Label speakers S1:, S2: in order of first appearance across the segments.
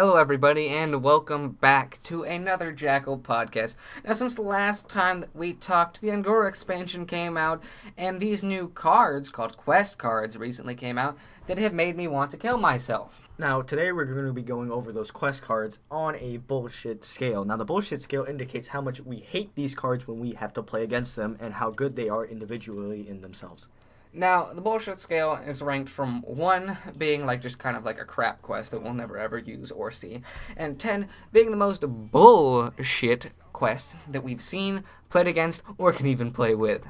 S1: Hello, everybody, and welcome back to another Jackal podcast. Now, since the last time that we talked, the Angora expansion came out, and these new cards, called quest cards, recently came out that have made me want to kill myself.
S2: Now, today we're going to be going over those quest cards on a bullshit scale. Now, the bullshit scale indicates how much we hate these cards when we have to play against them and how good they are individually in themselves.
S1: Now, the bullshit scale is ranked from 1 being just kind of like a crap quest that we'll never ever use or see, and 10 being the most bullshit quest that we've seen, played against, or can even play with.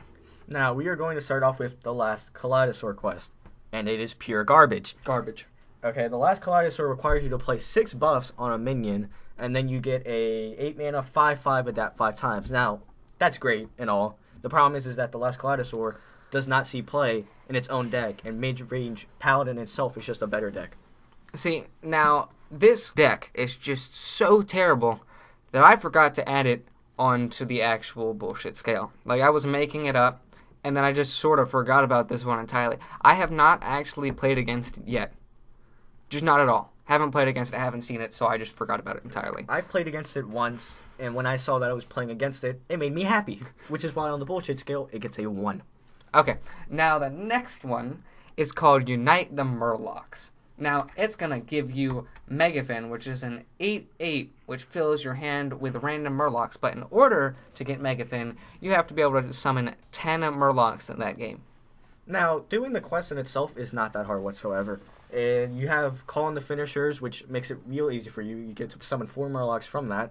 S2: Now, we are going to start off with the last Kaleidosaur quest, and it is pure garbage.
S1: Garbage.
S2: Okay, the last Kaleidosaur requires you to play 6 buffs on a minion, and then you get a 8 mana 5/5 adapt 5 times. Now, that's great and all. The problem is that the last Kaleidosaur does not see play in its own deck, and mid-range Paladin itself is just a better deck.
S1: See, now, this deck is just so terrible that I forgot to add it onto the actual bullshit scale. I was making it up, and then I just sort of forgot about this one entirely. I have not actually played against it yet. Just not at all. Haven't played against it, haven't seen it, so I just forgot about it entirely.
S2: I've played against it once, and when I saw that I was playing against it, it made me happy, which is why on the bullshit scale, it gets a 1.
S1: Okay, now the next one is called Unite the Murlocs. Now, it's going to give you Megafin, which is an 8/8, which fills your hand with random Murlocs. But in order to get Megafin, you have to be able to summon 10 Murlocs in that game.
S2: Now, doing the quest in itself is not that hard whatsoever. And you have Call on the Finishers, which makes it real easy for you. You get to summon 4 Murlocs from that.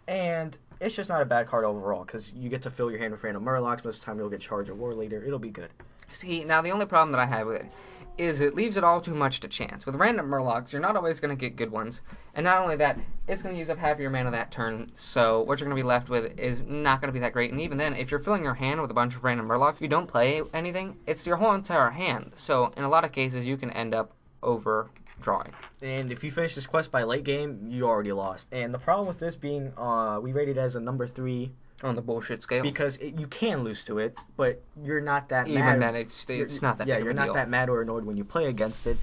S2: And it's just not a bad card overall, because you get to fill your hand with random Murlocs. Most of the time you'll get Charge or War Leader. It'll be good.
S1: See, now the only problem that I have with it is it leaves it all too much to chance. With random Murlocs, you're not always going to get good ones. And not only that, it's going to use up half of your mana that turn, so what you're going to be left with is not going to be that great. And even then, if you're filling your hand with a bunch of random Murlocs, you don't play anything, it's your whole entire hand. So in a lot of cases, you can end up overdrawing.
S2: And if you finish this quest by late game, you already lost. And the problem with this being, we rate it as a number 3
S1: on the bullshit scale,
S2: because you can lose to it, but you're not that
S1: even
S2: mad.
S1: Even then, it's not that big of a
S2: you're
S1: deal.
S2: not that mad or annoyed when you play against it.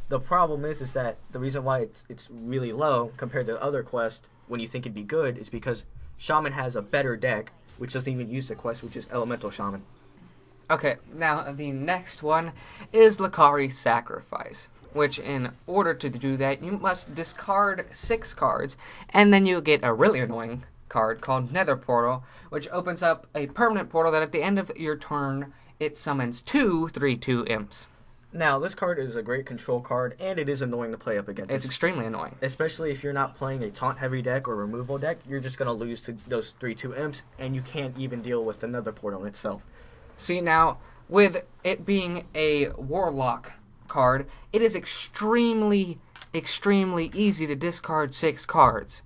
S2: The problem is that the reason why it's really low compared to other quests when you think it'd be good is because Shaman has a better deck, which doesn't even use the quest, which is Elemental Shaman.
S1: Okay, now the next one is Lakari Sacrifice, which in order to do that, you must discard 6 cards, and then you get a really annoying card called Nether Portal, which opens up a permanent portal that at the end of your turn, it summons 2 3/2 imps.
S2: Now, this card is a great control card, and it is annoying to play up against.
S1: It's extremely annoying.
S2: Especially if you're not playing a taunt-heavy deck or removal deck, you're just going to lose to those 3/2 imps, and you can't even deal with the Nether Portal itself.
S1: See, now, with it being a Warlock card, it is extremely easy to discard 6 cards.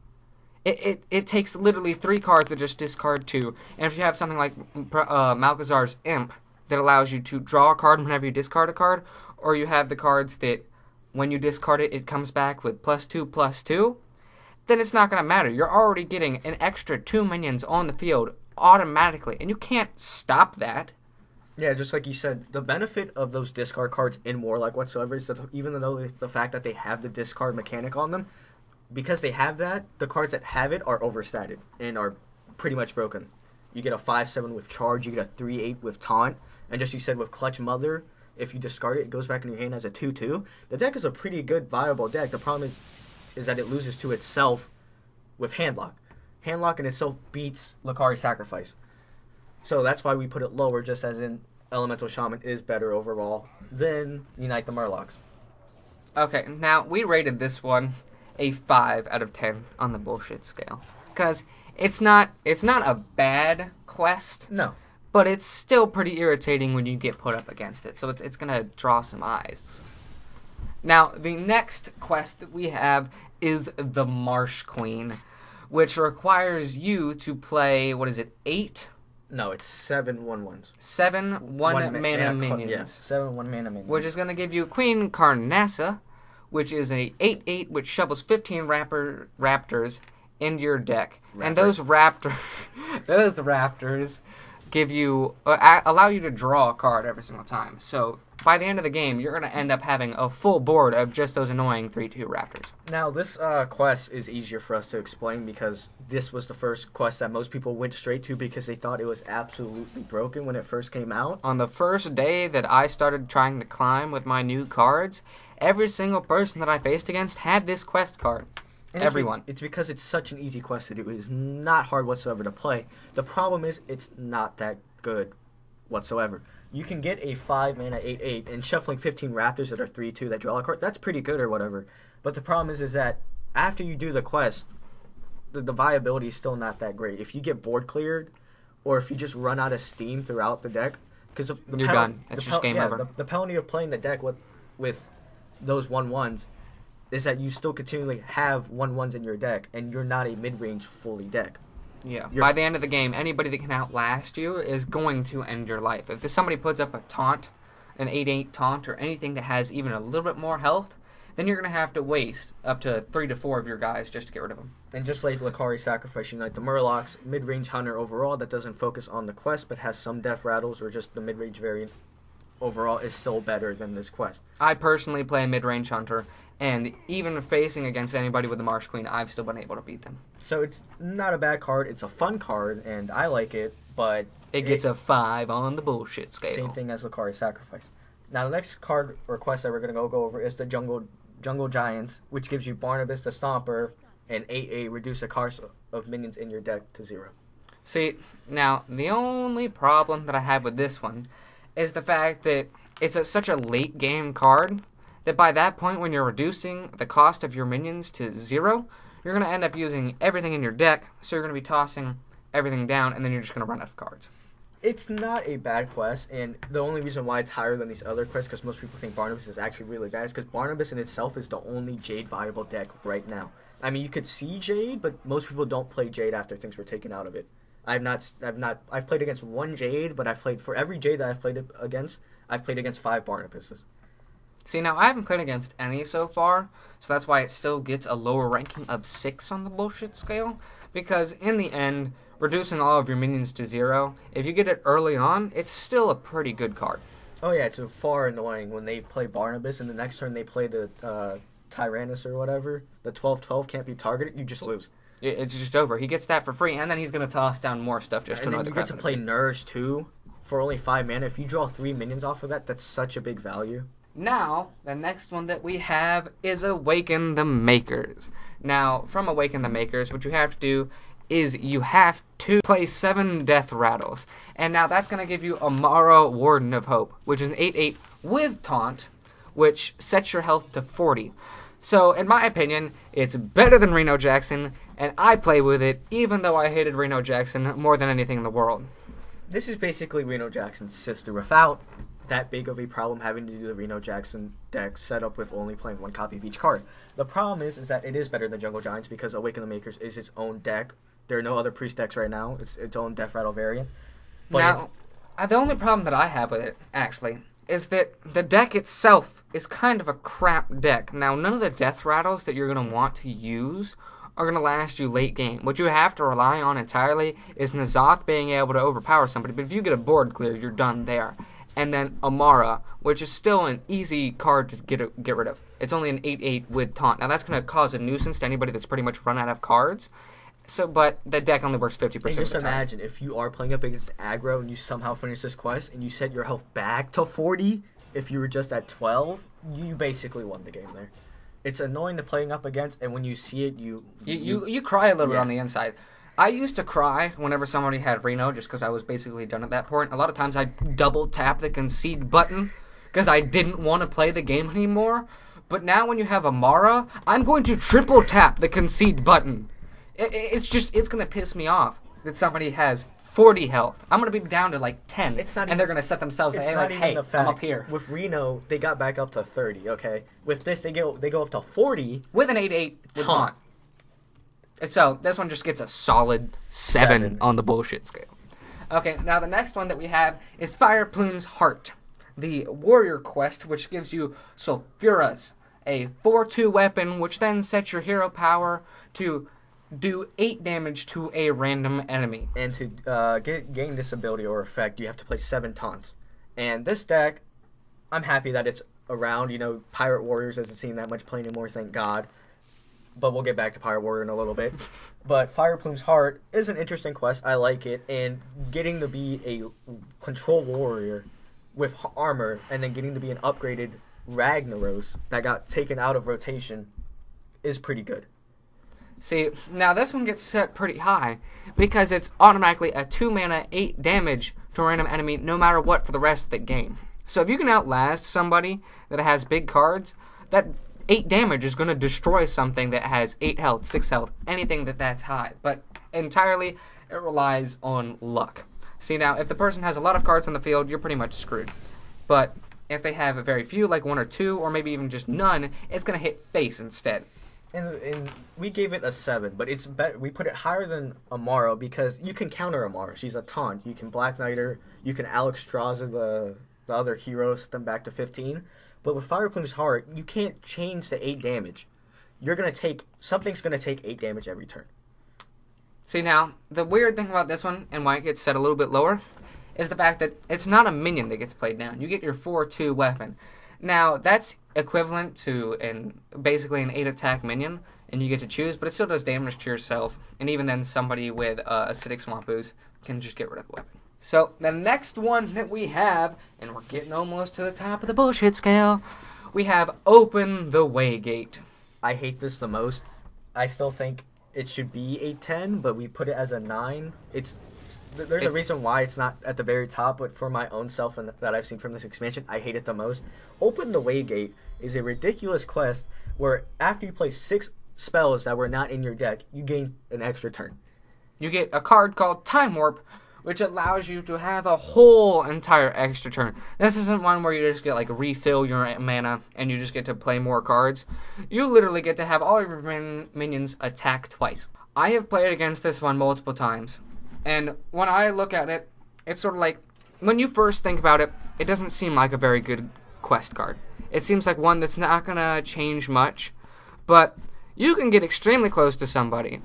S1: It takes literally 3 cards to just discard 2. And if you have something like Malchezaar's Imp that allows you to draw a card whenever you discard a card, or you have the cards that when you discard it, it comes back with +2/+2, then it's not going to matter. You're already getting an extra 2 minions on the field automatically, and you can't stop that.
S2: Yeah, just like you said, the benefit of those discard cards in Warlock whatsoever is that even though the fact that they have the discard mechanic on them, because they have that, the cards that have it are overstated and are pretty much broken. You get a 5/7 with Charge, you get a 3/8 with Taunt, and just you said with Clutch Mother, if you discard it, it goes back in your hand as a 2/2. The deck is a pretty good, viable deck. The problem is that it loses to itself with Handlock. Handlock in itself beats Lakari Sacrifice. So that's why we put it lower, just as in Elemental Shaman is better overall than Unite the Murlocs.
S1: Okay, now we rated this one a 5 out of 10 on the bullshit scale. Because it's not a bad quest.
S2: No.
S1: But it's still pretty irritating when you get put up against it. So it's going to draw some eyes. Now, the next quest that we have is the Marsh Queen, which requires you to play, 8?
S2: No, it's 7 1/1s.
S1: 7 1-mana minions.
S2: Yes, 7 1-mana minions.
S1: Which is going to give you Queen Carnassa, which is a 8/8 which shovels 15 raptors into your deck.
S2: Rapper.
S1: And those raptors give you allow you to draw a card every single time. So by the end of the game, you're going to end up having a full board of just those annoying 3/2 Raptors.
S2: Now, this quest is easier for us to explain because this was the first quest that most people went straight to because they thought it was absolutely broken when it first came out.
S1: On the first day that I started trying to climb with my new cards, every single person that I faced against had this quest card.
S2: And
S1: Everyone.
S2: It's because it's such an easy quest to do. It is not hard whatsoever to play. The problem is it's not that good whatsoever. You can get a 5-mana 8/8 and shuffling 15 Raptors that are 3/2 that draw a card. That's pretty good or whatever. But the problem is that after you do the quest, the viability is still not that great. If you get board cleared, or if you just run out of steam throughout the deck, because
S1: you're done. It's just game over.
S2: The penalty of playing the deck with those 1/1s is that you still continually have 1/1s in your deck, and you're not a mid-range fully deck.
S1: Yeah. By the end of the game, anybody that can outlast you is going to end your life. If somebody puts up a taunt, an 8/8 taunt, or anything that has even a little bit more health, then you're going to have to waste up to 3 to 4 of your guys just to get rid of them.
S2: And just like Lakari sacrificing like the Murlocs, mid-range hunter overall that doesn't focus on the quest but has some death rattles or just the mid-range variant overall is still better than this quest.
S1: I personally play a mid-range hunter, and even facing against anybody with the Marsh Queen, I've still been able to beat them.
S2: So it's not a bad card. It's a fun card, and I like it, but
S1: it gets a 5 on the bullshit scale.
S2: Same thing as Lakari Sacrifice. Now, the next card or quest that we're going to go over is the Jungle Giants, which gives you Barnabas the Stomper and 8/8 reduce the cost of minions in your deck to 0.
S1: See, now, the only problem that I have with this one is the fact that it's such a late game card that by that point when you're reducing the cost of your minions to 0, you're going to end up using everything in your deck, so you're going to be tossing everything down, and then you're just going to run out of cards.
S2: It's not a bad quest, and the only reason why it's higher than these other quests, because most people think Barnabas is actually really bad, is because Barnabas in itself is the only Jade viable deck right now. I mean, you could see Jade, but most people don't play Jade after things were taken out of it. I've played against one Jade, but for every Jade that I've played against, I've played against 5 Barnabases.
S1: See, now, I haven't played against any so far, so that's why it still gets a lower ranking of 6 on the bullshit scale, because in the end, reducing all of your minions to 0, if you get it early on, it's still a pretty good card.
S2: Oh yeah, it's far annoying when they play Barnabas, and the next turn they play the Tyrannus or whatever, the 12/12 can't be targeted, you just lose.
S1: It's just over. He gets that for free, and then he's going to toss down more stuff just to annoy the crap out of it.
S2: And then you get to play Nourish too, for only 5 mana. If you draw 3 minions off of that, that's such a big value.
S1: Now, the next one that we have is Awaken the Makers. Now, from Awaken the Makers, what you have to do is you have to play 7 Death Rattles. And now that's going to give you Amara, Warden of Hope, which is an 8/8 with Taunt, which sets your health to 40. So, in my opinion, it's better than Reno Jackson, and I play with it, even though I hated Reno Jackson more than anything in the world.
S2: This is basically Reno Jackson's sister without that big of a problem having to do the Reno Jackson deck set up with only playing 1 copy of each card. The problem is that it is better than Jungle Giants because Awaken the Makers is its own deck. There are no other priest decks right now. It's its own Death Rattle variant. But
S1: now, the only problem that I have with it, actually, is that the deck itself is kind of a crap deck. Now, none of the Death Rattles that you're going to want to use are going to last you late game. What you have to rely on entirely is N'Zoth being able to overpower somebody, but if you get a board clear, you're done there. And then Amara, which is still an easy card to get rid of. It's only an 8/8 with Taunt. Now, that's going to cause a nuisance to anybody that's pretty much run out of cards. So, but the deck only works 50% of the time.
S2: Just imagine if you are playing up against aggro and you somehow finish this quest and you set your health back to 40, if you were just at 12, you basically won the game there. It's annoying to playing up against, and when you see it, you
S1: cry a little bit on the inside. I used to cry whenever somebody had Reno just because I was basically done at that point. A lot of times I'd double tap the concede button because I didn't want to play the game anymore. But now when you have Amara, I'm going to triple tap the concede button. It's going to piss me off that somebody has 40 health. I'm going to be down to like 10, and they're going to set themselves hey, I'm up here.
S2: With Reno, they got back up to 30, okay? With this, they go up to 40.
S1: With an 8/8 taunt. So this one just gets a solid 7 on the bullshit scale. Okay, now the next one that we have is Fire Plume's Heart, the warrior quest, which gives you Sulfuras, a 4/2 weapon, which then sets your hero power to do 8 damage to a random enemy.
S2: And to gain this ability or effect, you have to play 7 taunts. And this deck, I'm happy that it's around. Pirate Warriors doesn't seem that much play anymore, thank God. But we'll get back to Pirate Warrior in a little bit. But Fire Plume's Heart is an interesting quest. I like it. And getting to be a control warrior with armor and then getting to be an upgraded Ragnaros that got taken out of rotation is pretty good.
S1: See, now this one gets set pretty high because it's automatically a 2 mana, 8 damage to a random enemy no matter what for the rest of the game. So if you can outlast somebody that has big cards, that 8 damage is going to destroy something that has 8 health, 6 health, anything that's high. But entirely, it relies on luck. See, now, if the person has a lot of cards on the field, you're pretty much screwed. But if they have a very few, like 1 or 2, or maybe even just none, it's going to hit face instead.
S2: And we gave it a 7, but it's better. We put it higher than Amaro because you can counter Amaro. She's a taunt. You can Black Knight her. You can Alex Straza the other hero, set them back to 15. But with Fire Plume's Heart, you can't change the 8 damage. Something's gonna take 8 damage every turn.
S1: See, now, the weird thing about this one, and why it gets set a little bit lower, is the fact that it's not a minion that gets played down. You get your 4/2 weapon. Now, that's equivalent to basically an 8 attack minion, and you get to choose, but it still does damage to yourself, and even then somebody with Acidic Swamp Ooze can just get rid of the weapon. So, the next one that we have, and we're getting almost to the top of the bullshit scale, we have Open the Waygate.
S2: I hate this the most. I still think it should be a 10, but we put it as a 9. There's a reason why it's not at the very top, but for my own self and that I've seen from this expansion, I hate it the most. Open the Waygate is a ridiculous quest where after you play 6 spells that were not in your deck, you gain an extra turn.
S1: You get a card called Time Warp, which allows you to have a whole entire extra turn. This isn't one where you just get refill your mana and you just get to play more cards. You literally get to have all of your minions attack twice. I have played against this one multiple times, and when I look at it, it's sort of like, when you first think about it, it doesn't seem like a very good quest card. It seems like one that's not going to change much, but you can get extremely close to somebody.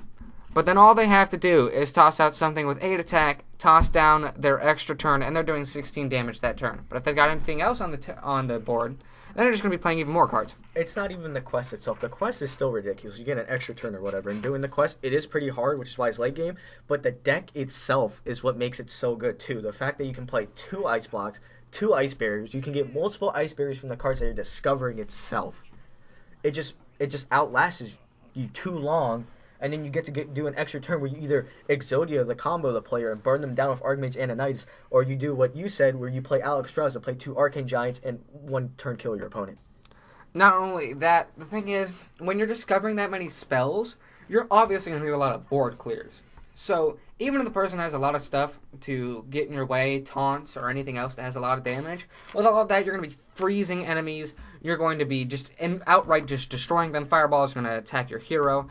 S1: But then all they have to do is toss out something with 8 attack, toss down their extra turn, and they're doing 16 damage that turn. But if they've got anything else on the board, then they're just going to be playing even more cards.
S2: It's not even the quest itself. The quest is still ridiculous. You get an extra turn or whatever. And doing the quest, it is pretty hard, which is why it's late game. But the deck itself is what makes it so good, too. The fact that you can play 2 ice blocks, 2 ice barriers. You can get multiple ice barriers from the cards that you're discovering itself. It just outlasts you too long. And then you get to do an extra turn where you either Exodia the combo the player and burn them down with Archmage and Anites, or you do what you said where you play Alex Straza, play 2 Arcane Giants, and 1 turn kill your opponent.
S1: Not only that, the thing is, when you're discovering that many spells, you're obviously going to get a lot of board clears. So, even if the person has a lot of stuff to get in your way, taunts, or anything else that has a lot of damage, with all of that, you're going to be freezing enemies, you're going to be just outright just destroying them, fireballs are going to attack your hero.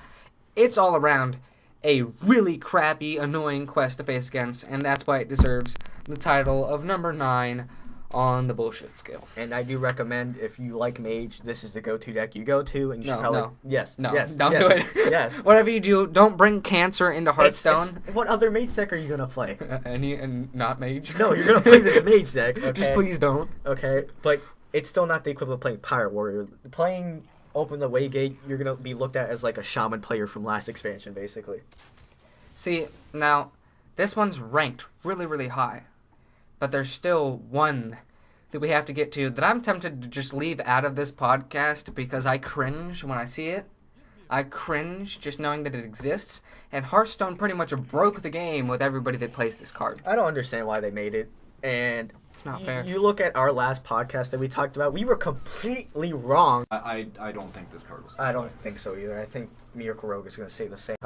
S1: It's all around a really crappy, annoying quest to face against, and that's why it deserves the title of number 9 on the bullshit scale.
S2: And I do recommend, if you like Mage, this is the go-to deck you go to, and you should probably...
S1: No.
S2: Yes.
S1: No,
S2: yes,
S1: don't
S2: yes,
S1: do it.
S2: Yes.
S1: Whatever you do, don't bring Cancer into Hearthstone.
S2: What other Mage deck are you going to play?
S1: And not Mage?
S2: No, you're going to play this Mage deck, okay?
S1: Just please don't.
S2: Okay, but it's still not the equivalent of playing Pirate Warrior. Playing Open the Waygate, you're going to be looked at as like a shaman player from last expansion, basically.
S1: See, now, this one's ranked really, really high. But there's still one that we have to get to that I'm tempted to just leave out of this podcast because I cringe when I see it. I cringe just knowing that it exists. And Hearthstone pretty much broke the game with everybody that plays this card.
S2: I don't understand why they made it. And
S1: it's not fair.
S2: You look at our last podcast that we talked about, we were completely wrong.
S3: I don't think this card was...
S2: I don't think so either. I think Miracle Rogue is going to say the same.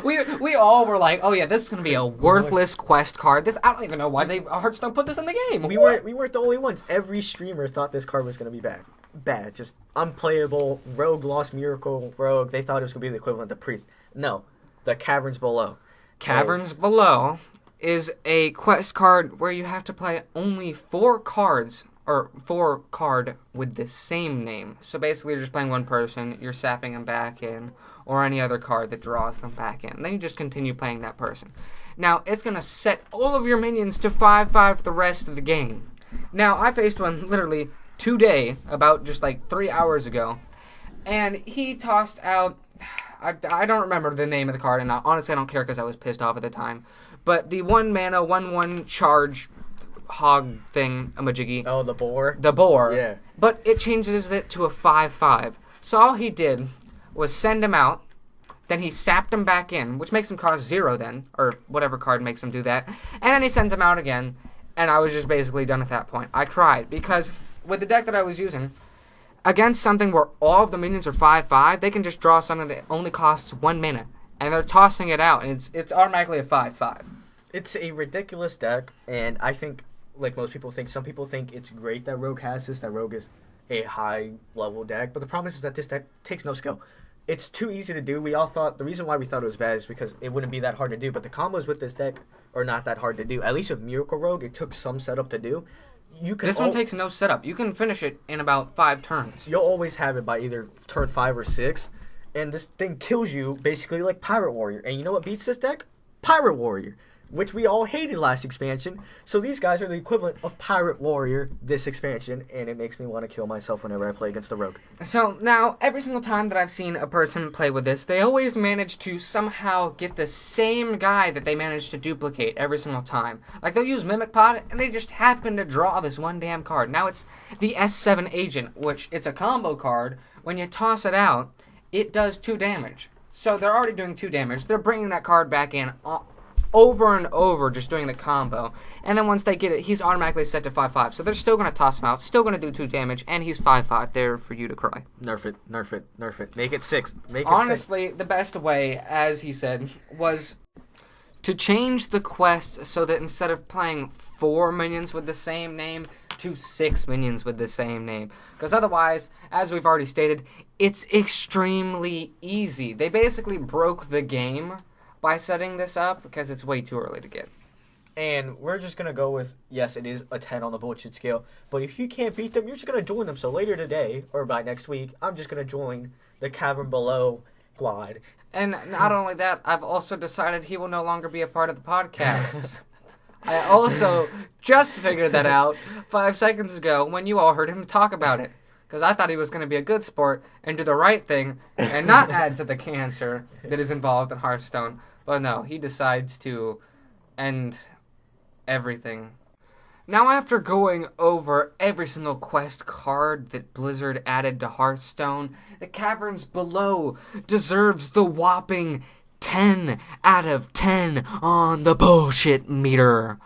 S1: We all were like, oh yeah, this is going to be a worthless quest card. I don't even know why Hearthstone put this in the game.
S2: We weren't the only ones. Every streamer thought this card was going to be bad. Just unplayable. Rogue lost Miracle Rogue. They thought it was going to be the equivalent to Priest. No. The Caverns Below.
S1: Caverns Below is a quest card where you have to play only 4 cards card with the same name. So basically, you're just playing one person, you're sapping them back in, or any other card that draws them back in. And then you just continue playing that person. Now, it's going to set all of your minions to 5/5 the rest of the game. Now, I faced one literally today, about just like 3 hours ago, and he tossed out, I don't remember the name of the card, and honestly I don't care because I was pissed off at the time, but the 1 mana, 1/1 charge hog thing, a majiggy.
S2: Oh, the boar?
S1: The boar.
S2: Yeah.
S1: But it changes it to a 5/5. So all he did was send him out, then he sapped him back in, which makes him cost 0 then, or whatever card makes him do that, and then he sends him out again, and I was just basically done at that point. I cried, because with the deck that I was using, against something where all of the minions are 5/5, they can just draw something that only costs 1 mana, and they're tossing it out, and it's automatically a 5/5.
S2: It's a ridiculous deck, and I think, like most people think, some people think it's great that Rogue has this, that Rogue is a high-level deck, but the problem is that this deck takes no skill. It's too easy to do. We all thought, the reason why we thought it was bad is because it wouldn't be that hard to do, but the combos with this deck are not that hard to do. At least with Miracle Rogue, it took some setup to do.
S1: This one takes no setup. You can finish it in about 5 turns.
S2: You'll always have it by either turn 5 or 6, and this thing kills you basically like Pirate Warrior. And you know what beats this deck? Pirate Warrior, which we all hated last expansion. So these guys are the equivalent of Pirate Warrior this expansion, and it makes me want to kill myself whenever I play against the Rogue.
S1: So now, every single time that I've seen a person play with this, they always manage to somehow get the same guy that they manage to duplicate every single time. Like, they'll use Mimic Pod, and they just happen to draw this one damn card. Now it's the S7 Agent, which it's a combo card. When you toss it out, it does 2 damage. So they're already doing 2 damage. They're bringing that card back in over and over, just doing the combo, and then once they get it, he's automatically set to 5/5. So they're still going to toss him out, still going to do 2 damage, and he's 5/5 there for you to cry.
S2: Nerf it, nerf it, nerf it. Make it 6. Make it
S1: Honestly,
S2: 6.
S1: the best way, as he said, was to change the quest so that instead of playing 4 minions with the same name, to 6 minions with the same name. Because otherwise, as we've already stated, it's extremely easy. They basically broke the game by setting this up because it's way too early to get.
S2: And we're just going to go with, yes, it is a 10 on the bullshit scale, but if you can't beat them, you're just going to join them. So later today, or by next week, I'm just going to join the Cavern Below squad.
S1: And not only that, I've also decided he will no longer be a part of the podcast. I also just figured that out 5 seconds ago when you all heard him talk about it. Because I thought he was going to be a good sport and do the right thing and not add to the cancer that is involved in Hearthstone. But no, he decides to end everything. Now, after going over every single quest card that Blizzard added to Hearthstone, the Caverns Below deserves the whopping 10 out of 10 on the bullshit meter.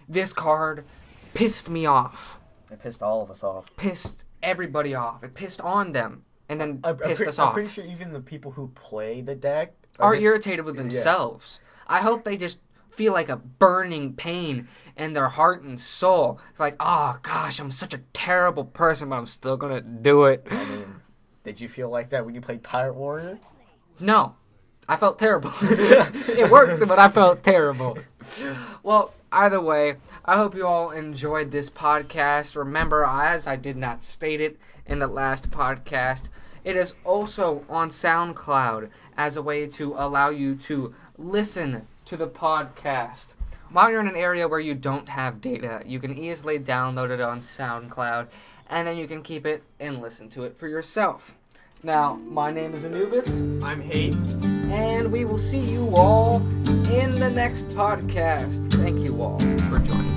S1: This card pissed me off.
S2: It pissed all of us off.
S1: Pissed everybody off. It pissed on them and then pissed us off.
S2: I'm pretty sure even the people who play the deck
S1: are irritated with themselves. Yeah. I hope they just feel like a burning pain in their heart and soul. It's like, oh gosh, I'm such a terrible person, but I'm still gonna do it.
S2: I mean, did you feel like that when you played Pirate Warrior?
S1: No. I felt terrible. It worked, but I felt terrible. Well, either way, I hope you all enjoyed this podcast. Remember, as I did not state it in the last podcast, it is also on SoundCloud as a way to allow you to listen to the podcast. While you're in an area where you don't have data, you can easily download it on SoundCloud, and then you can keep it and listen to it for yourself. Now, my name is Anubis.
S2: I'm Hate.
S1: And we will see you all in the next podcast. Thank you all for joining.